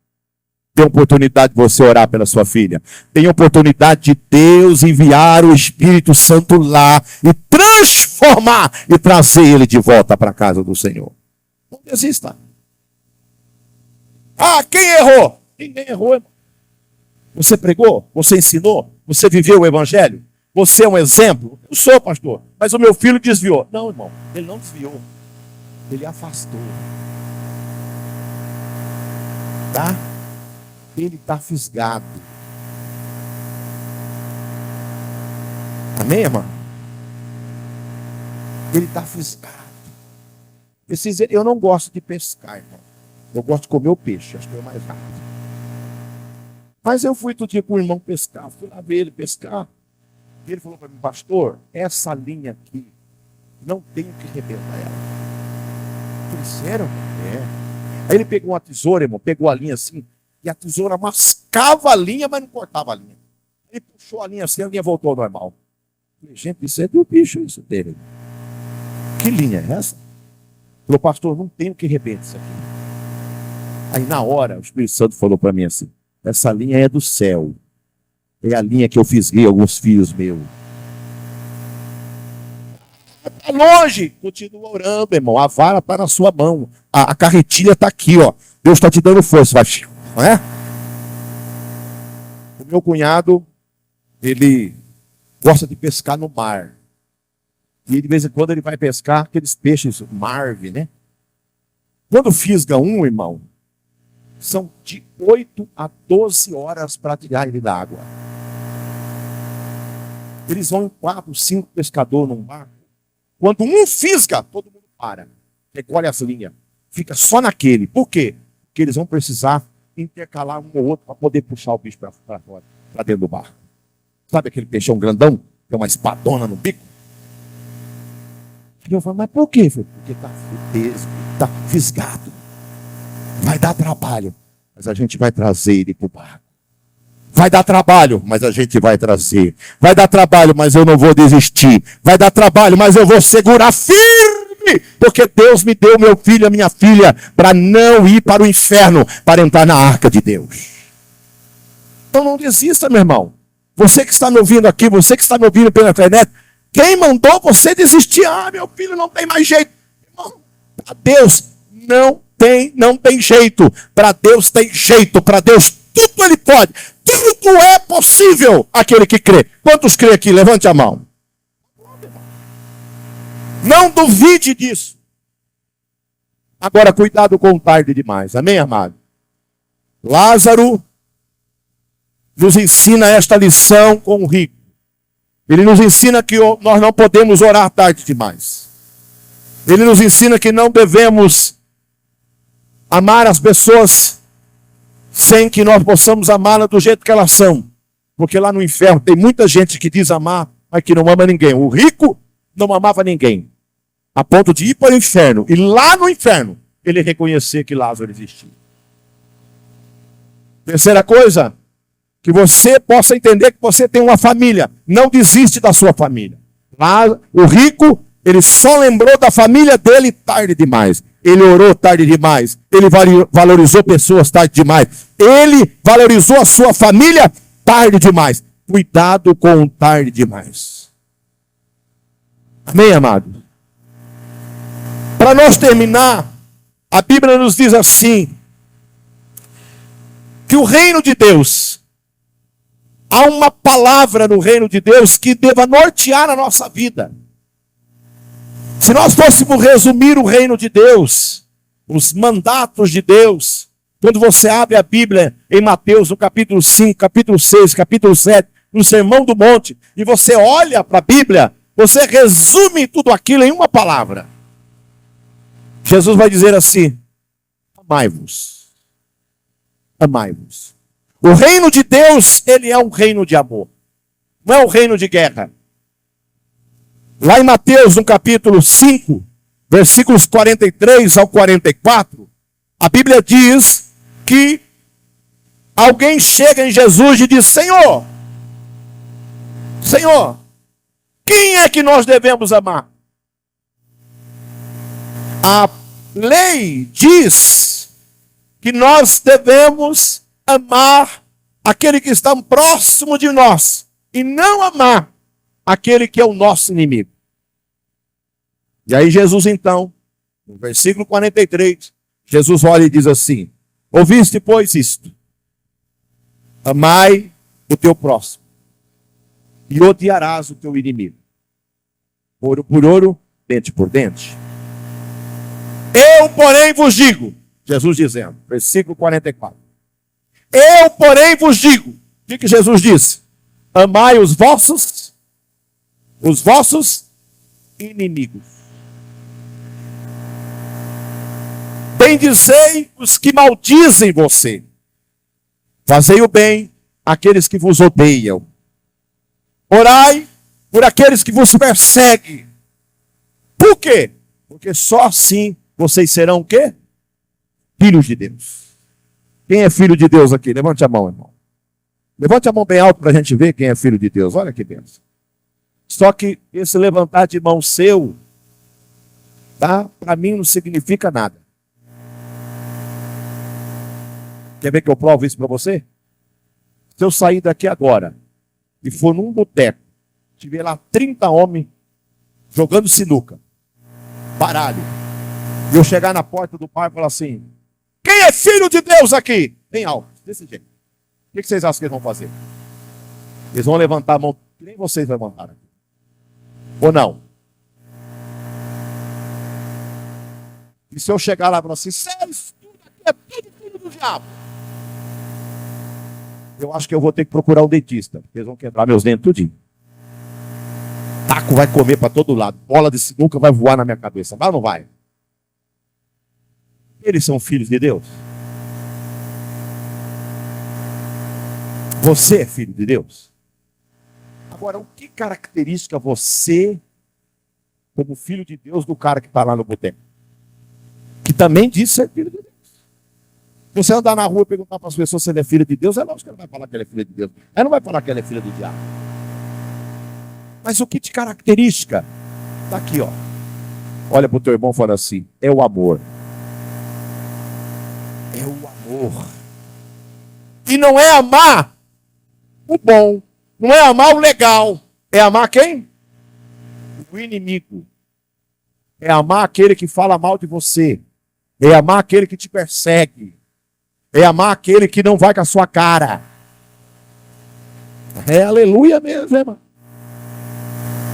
Tem oportunidade de você orar pela sua filha. Tem oportunidade de Deus enviar o Espírito Santo lá e transformar e trazer ele de volta para a casa do Senhor. Não desista. Ah, quem errou? Ninguém errou, irmão. Você pregou? Você ensinou? Você viveu o evangelho? Você é um exemplo? Eu sou, pastor, mas o meu filho desviou. Não, irmão, ele não desviou. Ele afastou. Tá? Ele está fisgado. Amém, irmão? Ele está fisgado. Eu não gosto de pescar, irmão. Eu gosto de comer o peixe, acho que é mais rápido. Mas eu fui todo dia com o irmão pescar, fui lá ver ele pescar. E ele falou para mim, pastor, essa linha aqui, não tenho que arrebentar ela. Eu falei, sério? É. Aí ele pegou uma tesoura, irmão, pegou a linha assim, e a tesoura mascava a linha, mas não cortava a linha. Ele puxou a linha assim, a linha voltou ao normal. Eu falei, gente, isso é do bicho, isso dele. Que linha é essa? Ele falou, pastor, não tenho que arrebentar isso aqui. Aí na hora, o Espírito Santo falou para mim assim, essa linha é do céu. É a linha que eu fisguei alguns filhos meus. Está longe. Continua orando, irmão. A vara está na sua mão. A carretilha está aqui, ó. Deus está te dando força. Vai, não é? O meu cunhado, ele gosta de pescar no mar. E de vez em quando ele vai pescar aqueles peixes marve, né? Quando fisga um, irmão, são de 8 a 12 horas para tirar ele da água. Eles vão em 4, 5 pescadores num barco. Quando um fisga, todo mundo para. Recolhe as linhas. Fica só naquele. Por quê? Porque eles vão precisar intercalar um ou outro para poder puxar o bicho para fora, para dentro do barco. Sabe aquele peixão grandão? Tem uma espadona no bico? E eu falo, mas por quê? Porque está fisgado. Vai dar trabalho. Mas a gente vai trazer ele para o barco. Vai dar trabalho, mas a gente vai trazer. Vai dar trabalho, mas eu não vou desistir. Vai dar trabalho, mas eu vou segurar firme. Porque Deus me deu meu filho, a minha filha, para não ir para o inferno, para entrar na arca de Deus. Então não desista, meu irmão. Você que está me ouvindo aqui, você que está me ouvindo pela internet, quem mandou você desistir? Ah, meu filho, não tem mais jeito. Irmão, para Deus não tem jeito. Para Deus tem jeito. Para Deus tudo Ele pode. Tudo é possível aquele que crê. Quantos crê aqui? Levante a mão. Não duvide disso. Agora, cuidado com tarde demais. Amém, amado? Lázaro nos ensina esta lição com o rico. Ele nos ensina que nós não podemos orar tarde demais. Ele nos ensina que não devemos amar as pessoas sem que nós possamos amá-las do jeito que elas são. Porque lá no inferno tem muita gente que diz amar, mas que não ama ninguém. O rico não amava ninguém. A ponto de ir para o inferno. E lá no inferno, ele reconhecer que Lázaro existia. Terceira coisa, que você possa entender que você tem uma família. Não desiste da sua família. O rico, ele só lembrou da família dele tarde demais. Ele orou tarde demais. Ele valorizou pessoas tarde demais. Ele valorizou a sua família tarde demais. Cuidado com o tarde demais. Amém, amado? Para nós terminar, a Bíblia nos diz assim, que o reino de Deus, há uma palavra no reino de Deus que deva nortear a nossa vida. Se nós fôssemos resumir o reino de Deus, os mandatos de Deus, quando você abre a Bíblia em Mateus, no capítulo 5, capítulo 6, capítulo 7, no Sermão do Monte, e você olha para a Bíblia, você resume tudo aquilo em uma palavra. Jesus vai dizer assim, amai-vos. Amai-vos. O reino de Deus, ele é um reino de amor. Não é um reino de guerra. Lá em Mateus, no capítulo 5, versículos 43 ao 44, a Bíblia diz que alguém chega em Jesus e diz, Senhor, quem é que nós devemos amar? A lei diz que nós devemos amar aquele que está próximo de nós e não amar aquele que é o nosso inimigo. E aí Jesus então, no versículo 43, Jesus olha e diz assim, ouviste pois isto, amai o teu próximo e odiarás o teu inimigo. Ouro por ouro, dente por dente. Eu, porém, vos digo, Jesus dizendo, versículo 44, eu, porém, vos digo, o que Jesus disse? Amai os vossos inimigos. Bendizei os que maldizem você. Fazei o bem àqueles que vos odeiam. Orai por aqueles que vos perseguem. Por quê? Porque só assim vocês serão o quê? Filhos de Deus. Quem é filho de Deus aqui? Levante a mão, irmão. Levante a mão bem alto para a gente ver quem é filho de Deus. Olha que bênção. Só que esse levantar de mão seu, tá? Para mim não significa nada. Quer ver que eu provo isso para você? Se eu sair daqui agora e for num boteco, tiver lá 30 homens jogando sinuca, baralho, e eu chegar na porta do pai e falar assim, quem é filho de Deus aqui? Bem alto, desse jeito. O que vocês acham que eles vão fazer? Eles vão levantar a mão, que nem vocês levantaram. Ou não? E se eu chegar lá e falar assim, isso tudo aqui é tudo filho do diabo. Eu acho que eu vou ter que procurar um dentista, porque eles vão quebrar meus dentes tudinho. taco vai comer para todo lado. Bola de sinuca vai voar na minha cabeça. Vai ou não vai? Eles são filhos de Deus. Você é filho de Deus. Agora, o que caracteriza você como filho de Deus do cara que está lá no boteco? Que também diz ser filho de Deus. Se você andar na rua e perguntar para as pessoas se ele é filho de Deus, é lógico que ela vai falar que ele é filho de Deus. Ela não vai falar que ela é filha do diabo. Mas o que te caracteriza? Está aqui, ó. Olha para o teu irmão e fala assim: é o amor. É o amor. E não é amar o bom, não é amar o legal. É amar quem? O inimigo. É amar aquele que fala mal de você. É amar aquele que te persegue. É amar aquele que não vai com a sua cara. É aleluia mesmo, irmão.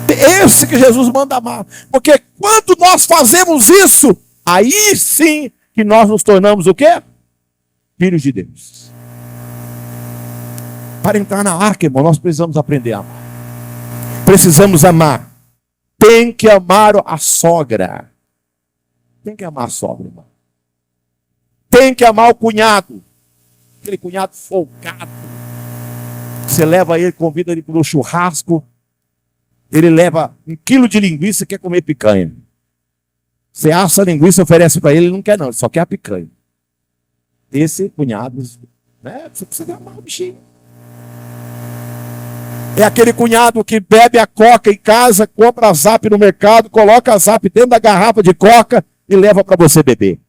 Esse que Jesus manda amar. Porque quando nós fazemos isso, aí sim que nós nos tornamos o quê? Filhos de Deus. Para entrar na arca, irmão, nós precisamos aprender a amar. Precisamos amar. Tem que amar a sogra. Tem que amar a sogra, irmão. Tem que amar o cunhado. Aquele cunhado folgado. Você leva ele, convida ele para o churrasco. Ele leva 1 quilo de linguiça e quer comer picanha. Você assa a linguiça e oferece para ele não quer não, ele só quer a picanha. Esse cunhado, né? Você precisa amar o bichinho. É aquele cunhado que bebe a coca em casa, compra a Zap no mercado, coloca a Zap dentro da garrafa de coca e leva para você beber.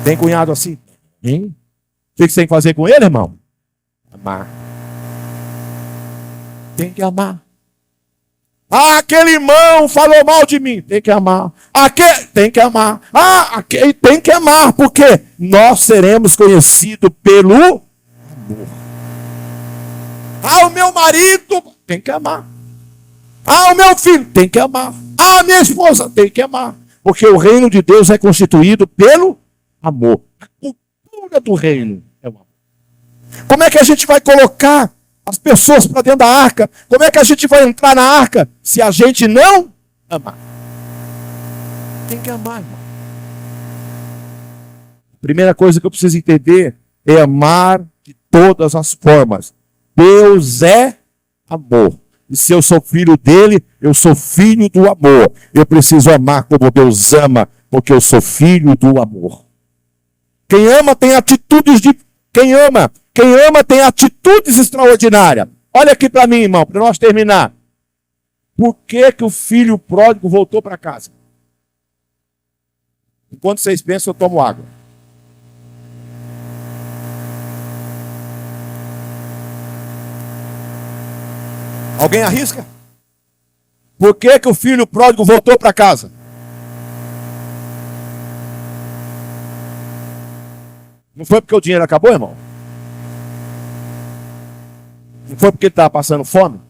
Tem cunhado assim? Hein? O que você tem que fazer com ele, irmão? Amar. Tem que amar. Ah, aquele irmão falou mal de mim. Tem que amar. Tem que amar. Tem que amar, porque nós seremos conhecidos pelo amor. O meu marido, tem que amar. O meu filho, tem que amar. A minha esposa, tem que amar. Porque o reino de Deus é constituído pelo amor. A cultura do reino é o amor. Como é que a gente vai colocar as pessoas para dentro da arca? Como é que a gente vai entrar na arca se a gente não amar? Tem que amar, irmão. Primeira coisa que eu preciso entender é amar de todas as formas. Deus é amor. E se eu sou filho dele, eu sou filho do amor. Eu preciso amar como Deus ama, porque eu sou filho do amor. Quem ama tem atitudes de... Quem ama tem atitudes extraordinárias. Olha aqui para mim, irmão, para nós terminar. Por que que o filho pródigo voltou para casa? Enquanto vocês pensam, eu tomo água. Alguém arrisca? Por que que o filho pródigo voltou para casa? Não foi porque o dinheiro acabou, irmão? Não foi porque ele estava passando fome?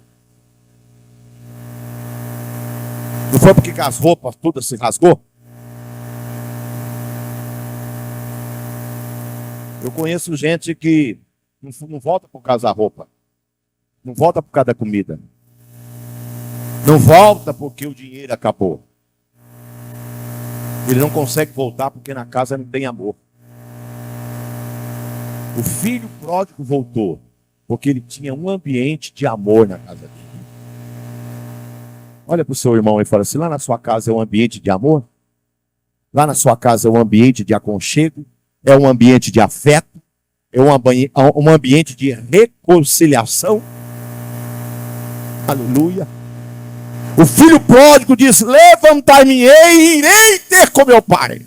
Não foi porque as roupas todas se rasgou? Eu conheço gente que não volta por causa da roupa. Não volta por causa da comida. Não volta porque o dinheiro acabou. Ele não consegue voltar porque na casa não tem amor. O filho pródigo voltou porque ele tinha um ambiente de amor na casa dele. Olha para o seu irmão e fala assim: lá na sua casa é um ambiente de amor? Lá na sua casa é um ambiente de aconchego? É um ambiente de afeto? É um ambiente de reconciliação? Aleluia. O filho pródigo diz: levantar-me-ei e irei ter com meu pai.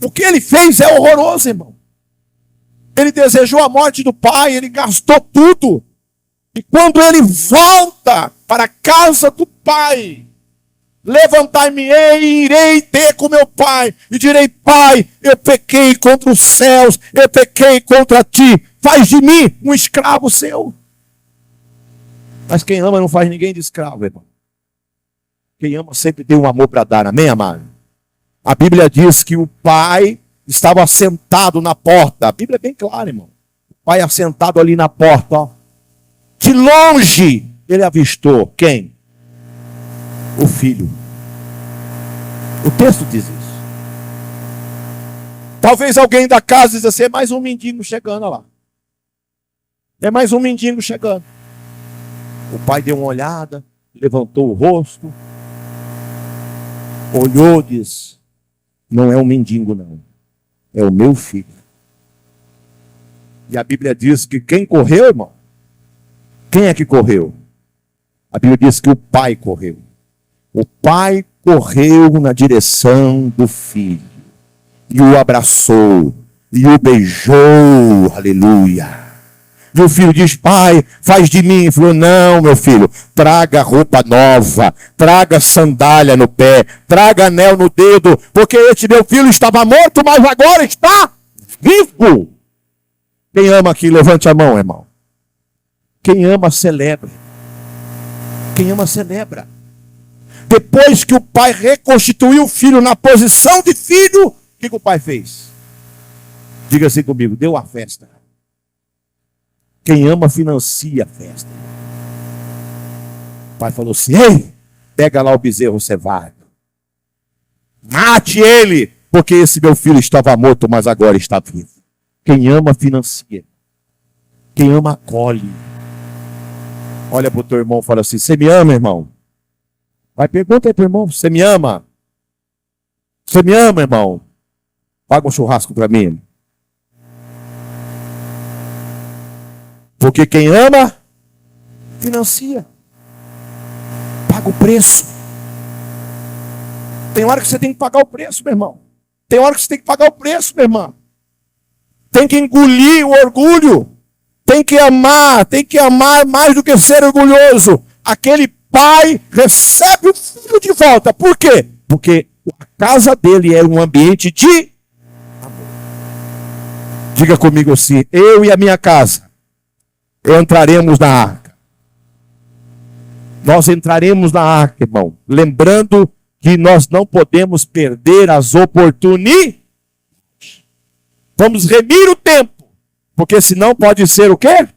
O que ele fez é horroroso, irmão. Ele desejou a morte do pai, ele gastou tudo. E quando ele volta para a casa do pai, levantar-me-ei e irei ter com meu pai. E direi: pai, eu pequei contra os céus, eu pequei contra ti. Faz de mim um escravo seu. Mas quem ama não faz ninguém de escravo, irmão. Quem ama sempre tem um amor para dar, amém, amado? A Bíblia diz que o pai estava assentado na porta. A Bíblia é bem clara, irmão. O pai assentado ali na porta, ó. De longe, ele avistou quem? O filho. O texto diz isso. Talvez alguém da casa diz assim, é mais um mendigo chegando lá. É mais um mendigo chegando. O pai deu uma olhada, levantou o rosto, olhou e disse, não é um mendigo não, é o meu filho. E a Bíblia diz que quem correu, irmão? Quem é que correu? A Bíblia diz que o pai correu. O pai correu na direção do filho. E o abraçou. E o beijou. Aleluia. E o filho diz, pai, faz de mim. Ele falou, não, meu filho, traga roupa nova, traga sandália no pé, traga anel no dedo, porque este meu filho estava morto, mas agora está vivo. Quem ama aqui, levante a mão, irmão. Quem ama, celebra. Quem ama, celebra. Depois que o pai reconstituiu o filho na posição de filho, o que o pai fez? Diga assim comigo, deu a festa. Quem ama financia a festa. O pai falou assim, ei, pega lá o bezerro cevado. Mate ele, porque esse meu filho estava morto, mas agora está vivo. Quem ama financia. Quem ama acolhe. Olha para o teu irmão e fala assim, você me ama, irmão? Vai, pergunta aí para o irmão, você me ama? Você me ama, irmão? Paga um churrasco para mim. Porque quem ama, financia. Paga o preço. Tem hora que você tem que pagar o preço, meu irmão. Tem hora que você tem que pagar o preço, meu irmão. Tem que engolir o orgulho. Tem que amar mais do que ser orgulhoso. Aquele pai recebe o filho de volta. Por quê? Porque a casa dele é um ambiente de amor. Diga comigo assim, eu e a minha casa entraremos na arca. Nós entraremos na arca, irmão. Lembrando que nós não podemos perder as oportunidades. Vamos remir o tempo. Porque senão pode ser o quê?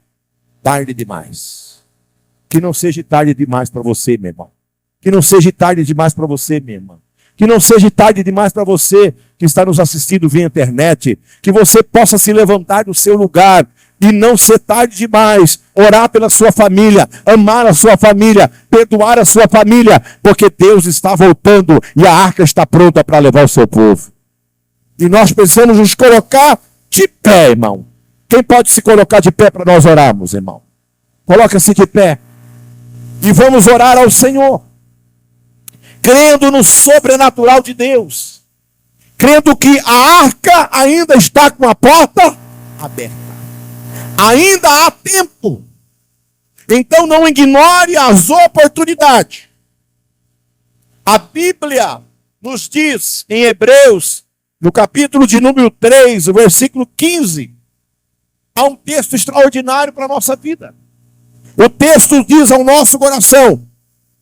Tarde demais. Que não seja tarde demais para você, meu irmão. Que não seja tarde demais para você, minha irmã. Que não seja tarde demais para você que está nos assistindo via internet. Que você possa se levantar do seu lugar e não ser tarde demais. Orar pela sua família, amar a sua família, perdoar a sua família. Porque Deus está voltando e a arca está pronta para levar o seu povo. E nós precisamos nos colocar de pé, irmão. Quem pode se colocar de pé para nós orarmos, irmão? Coloca-se de pé. E vamos orar ao Senhor. Crendo no sobrenatural de Deus. Crendo que a arca ainda está com a porta aberta. Ainda há tempo. Então não ignore as oportunidades. A Bíblia nos diz em Hebreus, no capítulo de número 3, o versículo 15, há um texto extraordinário para a nossa vida. O texto diz ao nosso coração,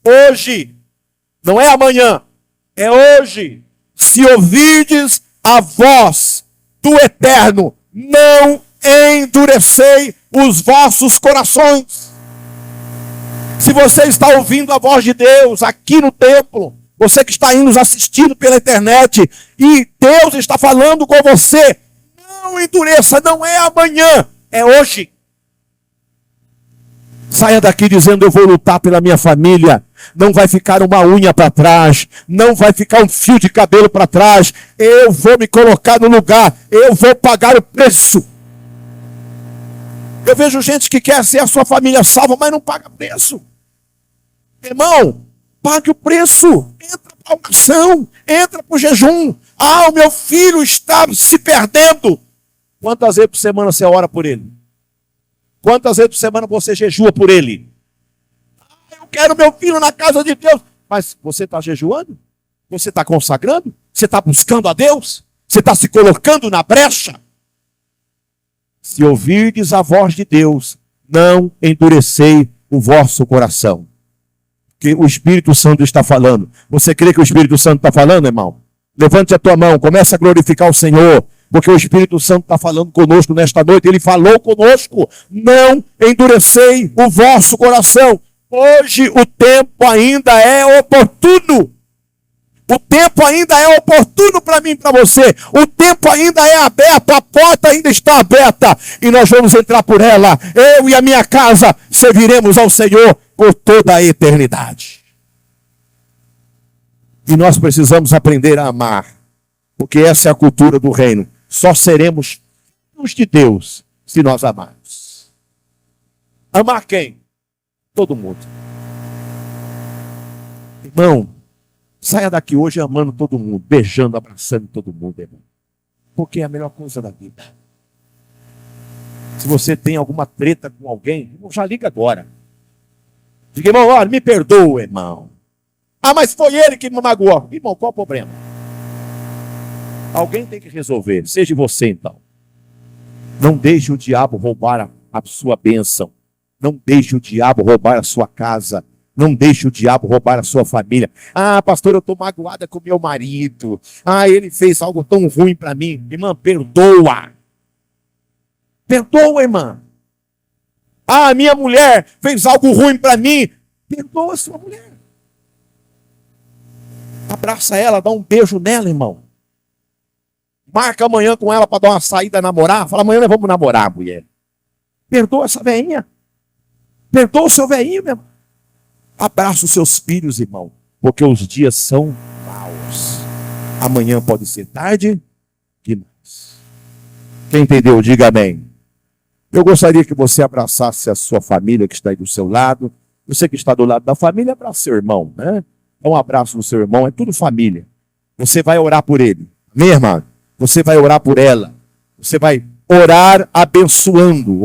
hoje, não é amanhã, é hoje, se ouvirdes a voz do Eterno, não endurecei os vossos corações. Se você está ouvindo a voz de Deus aqui no templo, você que está aí nos assistindo pela internet, e Deus está falando com você, não endureça, não é amanhã, é hoje. Saia daqui dizendo, eu vou lutar pela minha família. Não vai ficar uma unha para trás, não vai ficar um fio de cabelo para trás. Eu vou me colocar no lugar, eu vou pagar o preço. Eu vejo gente que quer ser a sua família salva, mas não paga preço. Irmão, pague o preço. Entra para a oração, entra para o jejum. Ah, o meu filho está se perdendo. Quantas vezes por semana você ora por ele? Quantas vezes por semana você jejua por ele? Ah, eu quero meu filho na casa de Deus. Mas você está jejuando? Você está consagrando? Você está buscando a Deus? Você está se colocando na brecha? Se ouvirdes a voz de Deus, não endurecei o vosso coração. Que o Espírito Santo está falando. Você crê que o Espírito Santo está falando, irmão? Levante a tua mão, comece a glorificar o Senhor. Porque o Espírito Santo está falando conosco nesta noite. Ele falou conosco. Não endurecei o vosso coração. Hoje o tempo ainda é oportuno. O tempo ainda é oportuno para mim e para você. O tempo ainda é aberto, a porta ainda está aberta. E nós vamos entrar por ela. Eu e a minha casa serviremos ao Senhor por toda a eternidade. E nós precisamos aprender a amar. Porque essa é a cultura do reino. Só seremos filhos de Deus se nós amarmos. Amar quem? Todo mundo. Irmão, saia daqui hoje amando todo mundo, beijando, abraçando todo mundo, irmão. Porque é a melhor coisa da vida. Se você tem alguma treta com alguém, irmão, já liga agora. Diga, irmão, olha, me perdoa, irmão. Ah, mas foi ele que me magoou. Irmão, qual o problema? Alguém tem que resolver, seja você então. Não deixe o diabo roubar a sua bênção. Não deixe o diabo roubar a sua casa. Não deixe o diabo roubar a sua família. Ah, pastor, eu estou magoada com meu marido. Ah, ele fez algo tão ruim para mim. Irmã, perdoa. Perdoa, irmã. Ah, minha mulher fez algo ruim para mim. Perdoa a sua mulher. Abraça ela, dá um beijo nela, irmão. Marca amanhã com ela para dar uma saída, namorar. Fala, amanhã nós vamos namorar, mulher. Perdoa essa velhinha. Perdoa o seu velhinho, meu irmão. Abraça os seus filhos, irmão, porque os dias são maus. Amanhã pode ser tarde demais. Quem entendeu, diga amém. Eu gostaria que você abraçasse a sua família que está aí do seu lado. Você que está do lado da família, abraça seu irmão, né? Dá um abraço no seu irmão, é tudo família. Você vai orar por ele, amém, irmã? Você vai orar por ela. Você vai orar abençoando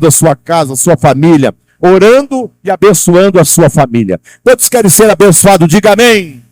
a sua casa, a sua família. Orando e abençoando a sua família. Quantos querem ser abençoados? Diga amém.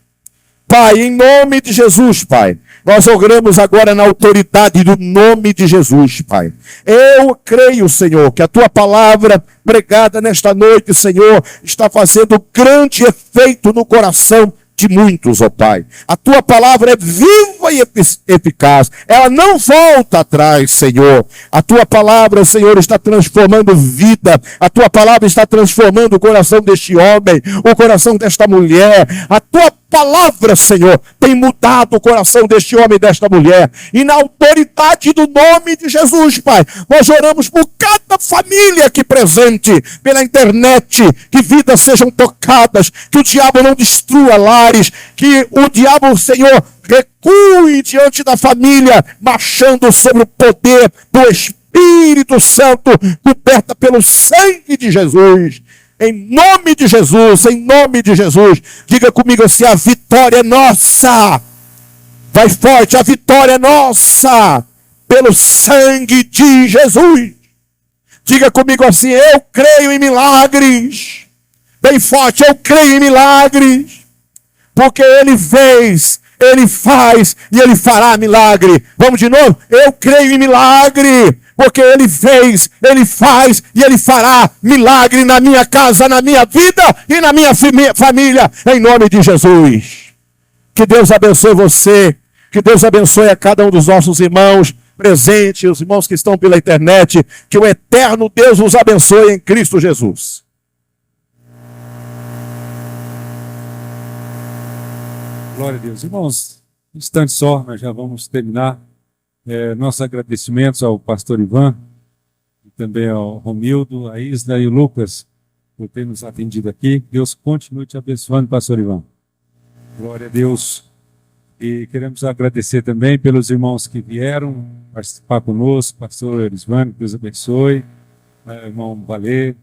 Pai, em nome de Jesus, Pai, nós oramos agora na autoridade do nome de Jesus, Pai. Eu creio, Senhor, que a Tua palavra pregada nesta noite, Senhor, está fazendo grande efeito no coração de muitos, ó Pai. A Tua palavra é viva e eficaz. Ela não volta atrás, Senhor. A Tua palavra, Senhor, está transformando vida. A Tua palavra está transformando o coração deste homem, o coração desta mulher. A Tua palavra, Senhor, tem mudado o coração deste homem e desta mulher. E na autoridade do nome de Jesus, Pai, nós oramos por cada família aqui presente, pela internet, que vidas sejam tocadas, que o diabo não destrua lares, que o diabo, Senhor, recue diante da família, marchando sobre o poder do Espírito Santo, coberta pelo sangue de Jesus. Em nome de Jesus, em nome de Jesus. Diga comigo assim, a vitória é nossa. Vai forte, a vitória é nossa. Pelo sangue de Jesus. Diga comigo assim, eu creio em milagres. Bem forte, eu creio em milagres. Porque Ele fez, Ele faz e Ele fará milagre. Vamos de novo? Eu creio em milagre. Porque Ele fez, Ele faz e Ele fará milagre na minha casa, na minha vida e na minha família, em nome de Jesus. Que Deus abençoe você, que Deus abençoe a cada um dos nossos irmãos presentes, os irmãos que estão pela internet, que o eterno Deus os abençoe em Cristo Jesus. Glória a Deus. Irmãos, um instante só, nós já vamos terminar. Nossos agradecimentos ao pastor Ivan, e também ao Romildo, a Isla e o Lucas, por ter nos atendido aqui. Deus continue te abençoando, pastor Ivan. Glória a Deus. E queremos agradecer também pelos irmãos que vieram participar conosco, pastor Elisvano, que Deus abençoe, irmão Valê,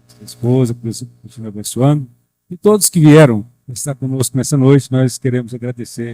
sua esposa, que Deus continue abençoando. E todos que vieram estar conosco nessa noite, nós queremos agradecer